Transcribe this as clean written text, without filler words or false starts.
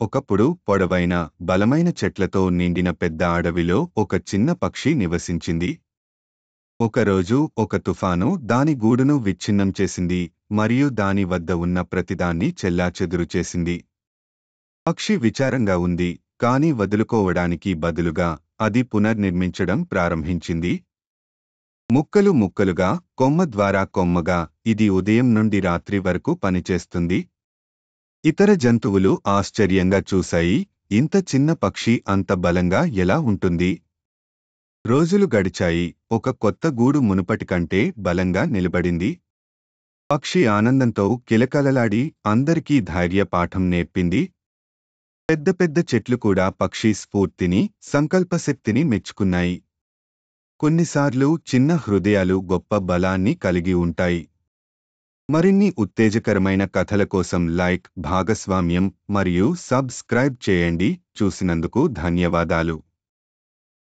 ఒకప్పుడు పొడవైన బలమైన చెట్లతో నిండిన పెద్ద అడవిలో ఒక చిన్న పక్షి నివసించింది. ఒకరోజు ఒక తుఫాను దాని గూడును విచ్ఛిన్నం చేసింది మరియు దాని వద్ద ఉన్న ప్రతిదాన్ని చెల్లాచెదురు చేసింది. పక్షి విచారంగా ఉంది, కాని వదులుకోవడానికి బదులుగా అది పునర్నిర్మించడం ప్రారంభించింది. ముక్కలు ముక్కలుగా, కొమ్మ ద్వారా కొమ్మగా ఇది ఉదయం నుండి రాత్రి వరకు పనిచేస్తుంది. ఇతర జంతువులు ఆశ్చర్యంగా చూశాయి. ఇంత చిన్న పక్షి అంత బలంగా ఎలా ఉంటుంది? రోజులు గడిచాయి. ఒక కొత్త గూడు మునుపటి కంటే బలంగా నిలబడింది. పక్షి ఆనందంతో కిలకలలాడి అందరికీ ధైర్య పాఠం నేర్పింది. పెద్ద పెద్ద చెట్లు కూడా పక్షి స్ఫూర్తిని, సంకల్పశక్తిని మెచ్చుకున్నాయి. కొన్నిసార్లు చిన్న హృదయాలు గొప్ప బలాన్ని కలిగి ఉంటాయి. మరిన్ని ఉత్తేజకరమైన కథల కోసం లైక్, భాగస్వామ్యం మరియు సబ్స్క్రైబ్ చేయండి. చూసినందుకు ధన్యవాదాలు.